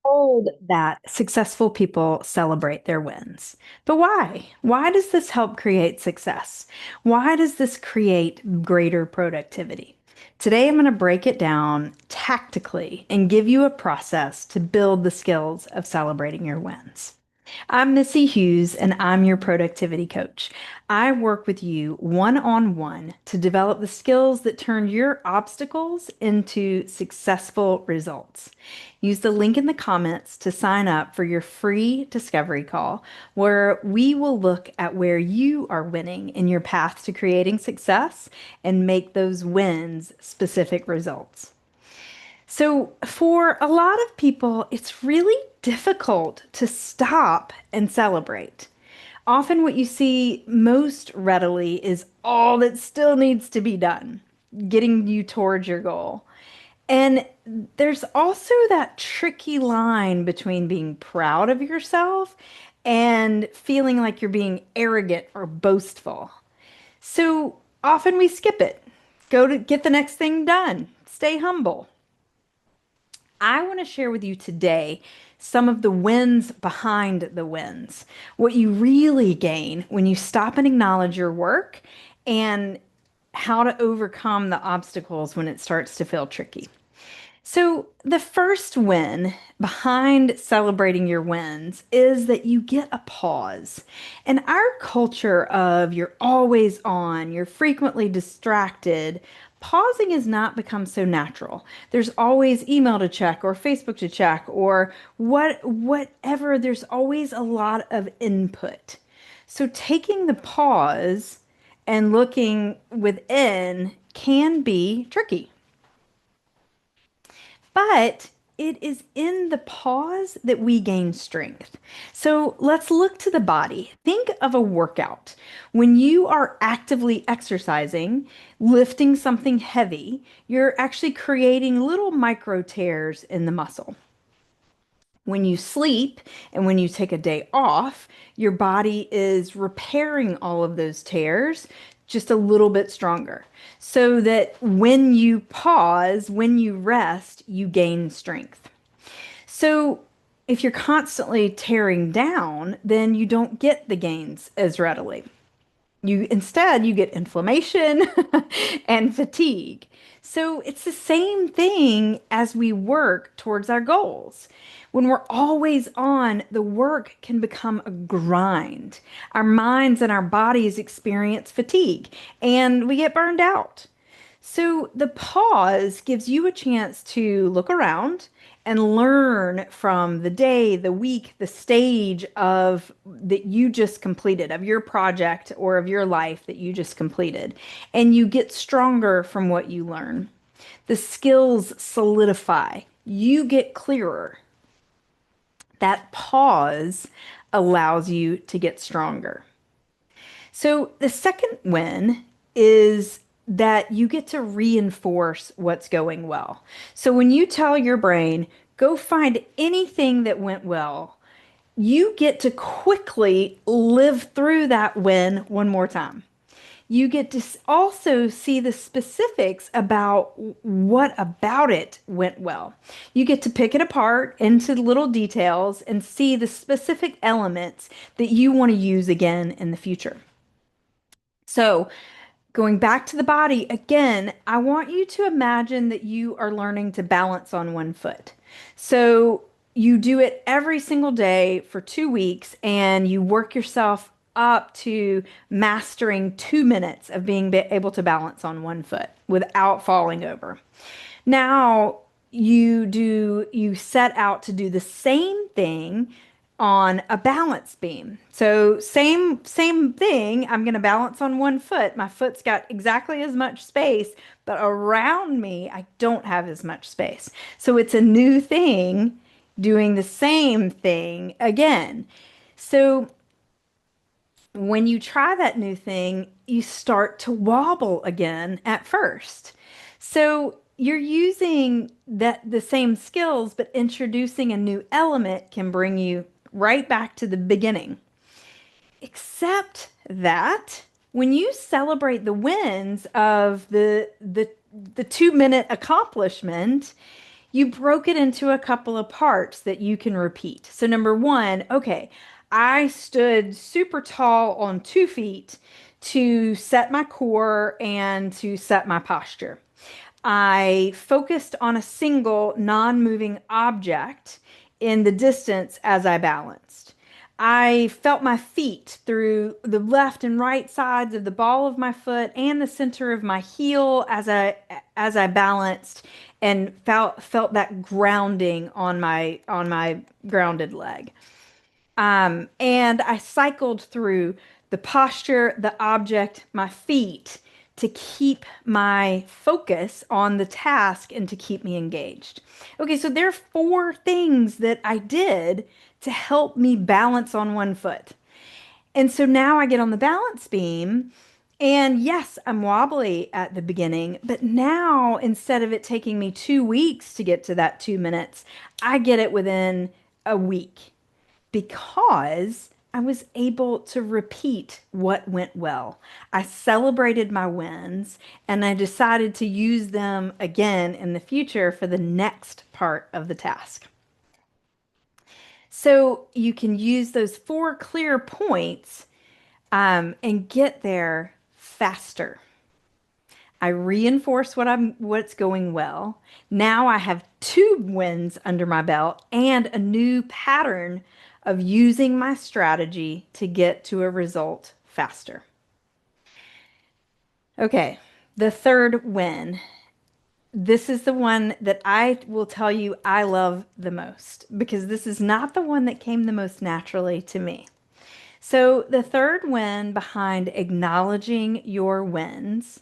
Told that successful people celebrate their wins. But why? Why does this help create success? Why does this create greater productivity? Today, I'm going to break it down tactically and give you a process to build the skills of celebrating your wins. I'm Missy Hughes, and I'm your productivity coach. I work with you one on one to develop the skills that turn your obstacles into successful results. Use the link in the comments to sign up for your free discovery call, where we will look at where you are winning in your path to creating success and make those wins specific results. So, for a lot of people, it's really difficult to stop and celebrate. Often, what you see most readily is all that still needs to be done, getting you towards your goal. And there's also that tricky line between being proud of yourself and feeling like you're being arrogant or boastful. So often we skip it, go to get the next thing done, stay humble. I want to share with you today some of the wins behind the wins, what you really gain when you stop and acknowledge your work, and how to overcome the obstacles when it starts to feel tricky. So, the first win behind celebrating your wins is that you get a pause. In our culture of you're always on, you're frequently distracted, pausing has not become so natural. There's always email to check or Facebook to check or whatever. There's always a lot of input. So, taking the pause and looking within can be tricky. But it is in the pause that we gain strength. So let's look to the body. Think of a workout. When you are actively exercising, lifting something heavy, you're actually creating little micro tears in the muscle. When you sleep and when you take a day off, your body is repairing all of those tears just a little bit stronger. So that when you pause, when you rest, you gain strength. So if you're constantly tearing down, then you don't get the gains as readily. You get inflammation and fatigue. So it's the same thing as we work towards our goals. When we're always on, the work can become a grind. Our minds and our bodies experience fatigue and we get burned out. So the pause gives you a chance to look around and learn from the day, the week, the stage of that you just completed, of your project or of your life that you just completed. And you get stronger from what you learn. The skills solidify. You get clearer. That pause allows you to get stronger. So the second win is that you get to reinforce what's going well. So when you tell your brain, go find anything that went well, you get to quickly live through that win one more time. You get to also see the specifics about what about it went well. You get to pick it apart into little details and see the specific elements that you want to use again in the future. So, going back to the body again, I want you to imagine that you are learning to balance on one foot. So you do it every single day for 2 weeks and you work yourself up to mastering 2 minutes of being able to balance on one foot without falling over. Now you set out to do the same thing on a balance beam. So same thing, I'm going to balance on one foot. My foot's got exactly as much space, but around me I don't have as much space. So it's a new thing doing the same thing again. So when you try that new thing, you start to wobble again at first. So you're using the same skills, but introducing a new element can bring you right back to the beginning. Except that when you celebrate the wins of the 2 minute accomplishment, You broke it into a couple of parts that you can repeat. So, number one, okay, I stood super tall on 2 feet to set my core and to set my posture. I focused on a single non-moving object in the distance as I balanced. I felt my feet through the left and right sides of the ball of my foot and the center of my heel as I balanced and felt that grounding on my grounded leg. And I cycled through the posture, the object, my feet to keep my focus on the task and to keep me engaged. Okay, so there are four things that I did to help me balance on one foot. And so now I get on the balance beam, and yes, I'm wobbly at the beginning, but now instead of it taking me 2 weeks to get to that 2 minutes, I get it within a week because I was able to repeat what went well. I celebrated my wins and I decided to use them again in the future for the next part of the task. So you can use those four clear points and get there faster. I reinforce what's going well. Now I have two wins under my belt and a new pattern of using my strategy to get to a result faster. Okay, the third win. This is the one that I will tell you I love the most because this is not the one that came the most naturally to me. So, the third win behind acknowledging your wins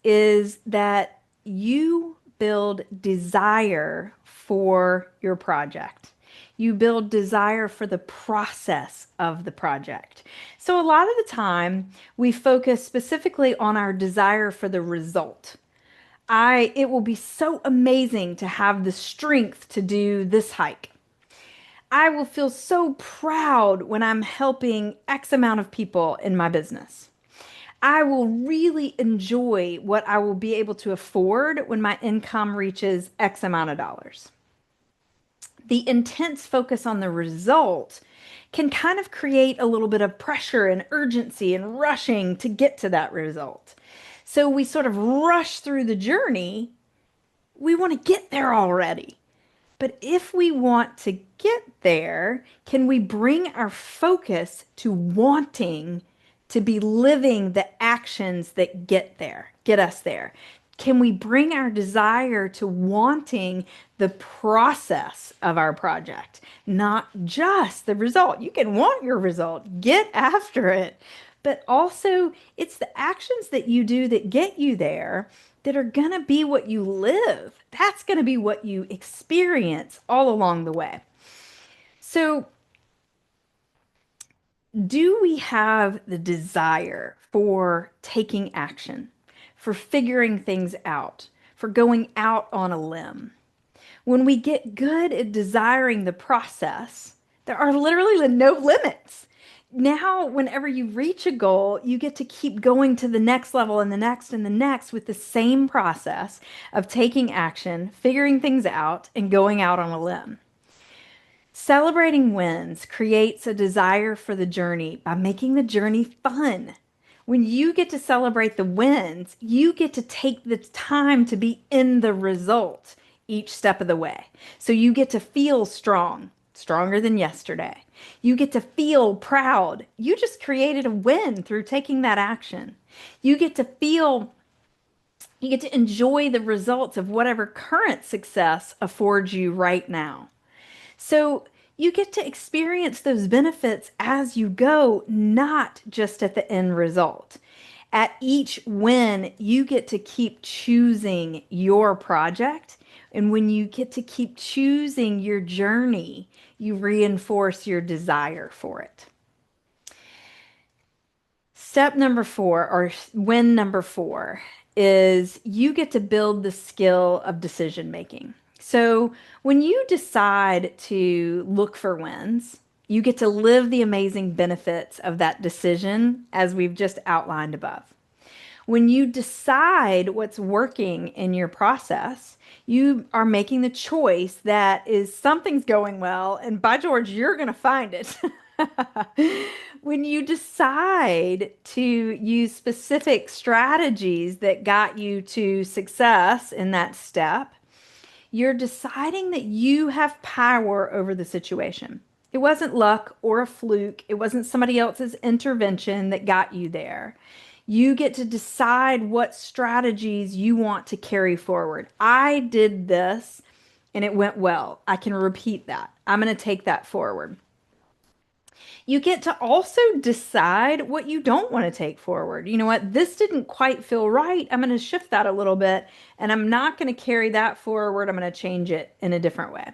is that you build desire for your project. You build desire for the process of the project. So, a lot of the time, we focus specifically on our desire for the result. It will be so amazing to have the strength to do this hike. I will feel so proud when I'm helping X amount of people in my business. I will really enjoy what I will be able to afford when my income reaches X amount of dollars. The intense focus on the result can kind of create a little bit of pressure and urgency and rushing to get to that result. So we sort of rush through the journey. We want to get there already. But if we want to get there, can we bring our focus to wanting to be living the actions that get us there? Can we bring our desire to wanting the process of our project, not just the result? You can want your result, get after it, but also it's the actions that you do that get you there that are going to be what you live. That's going to be what you experience all along the way. So, do we have the desire for taking action, for figuring things out, for going out on a limb? When we get good at desiring the process, there are literally no limits. Now, whenever you reach a goal, you get to keep going to the next level and the next and the next with the same process of taking action, figuring things out, and going out on a limb. Celebrating wins creates a desire for the journey by making the journey fun. When you get to celebrate the wins, you get to take the time to be in the result each step of the way. So you get to feel strong, stronger than yesterday. You get to feel proud. You just created a win through taking that action. You get to feel, you get to enjoy the results of whatever current success affords you right now. So you get to experience those benefits as you go, not just at the end result. At each win, you get to keep choosing your project. And when you get to keep choosing your journey, you reinforce your desire for it. Step number four, or win number four, is you get to build the skill of decision making. So when you decide to look for wins, you get to live the amazing benefits of that decision as we've just outlined above. When you decide what's working in your process, you are making the choice that is something's going well, and by George, you're going to find it. When you decide to use specific strategies that got you to success in that step, you're deciding that you have power over the situation. It wasn't luck or a fluke. It wasn't somebody else's intervention that got you there. You get to decide what strategies you want to carry forward. I did this and it went well. I can repeat that. I'm going to take that forward. You get to also decide what you don't want to take forward. You know what? This didn't quite feel right. I'm going to shift that a little bit and I'm not going to carry that forward. I'm going to change it in a different way.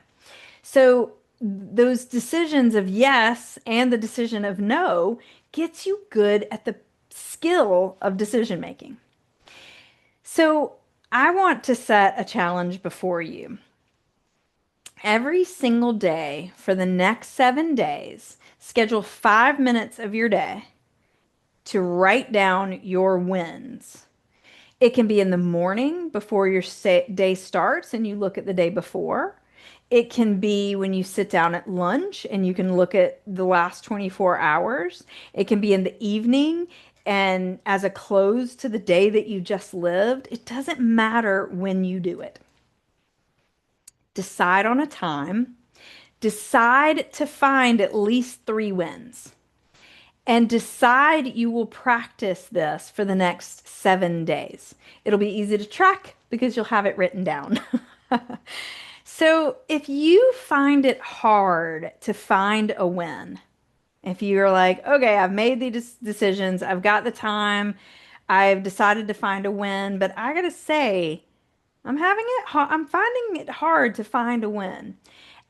So, those decisions of yes and the decision of no gets you good at the skill of decision making. So, I want to set a challenge before you. Every single day for the next 7 days, schedule 5 minutes of your day to write down your wins. It can be in the morning before your day starts and you look at the day before. It can be when you sit down at lunch and you can look at the last 24 hours. It can be in the evening and as a close to the day that you just lived. It doesn't matter when you do it. Decide on a time. Decide to find at least 3 wins. And decide you will practice this for the next 7 days. It'll be easy to track because you'll have it written down. So if you find it hard to find a win, if you're like, okay, I've made these decisions, I've got the time, I've decided to find a win, but I gotta say, I'm finding it hard to find a win.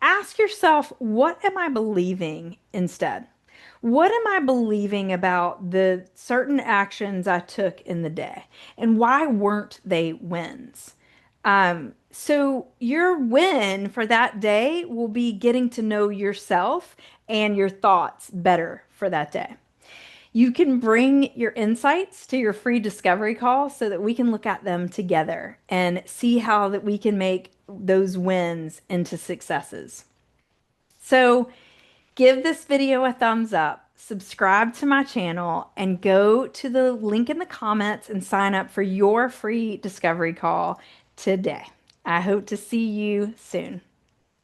Ask yourself, what am I believing instead? What am I believing about the certain actions I took in the day? And why weren't they wins? So your win for that day will be getting to know yourself and your thoughts better for that day. You can bring your insights to your free discovery call so that we can look at them together and see how that we can make those wins into successes. So give this video a thumbs up, subscribe to my channel, and go to the link in the comments and sign up for your free discovery call today. I hope to see you soon.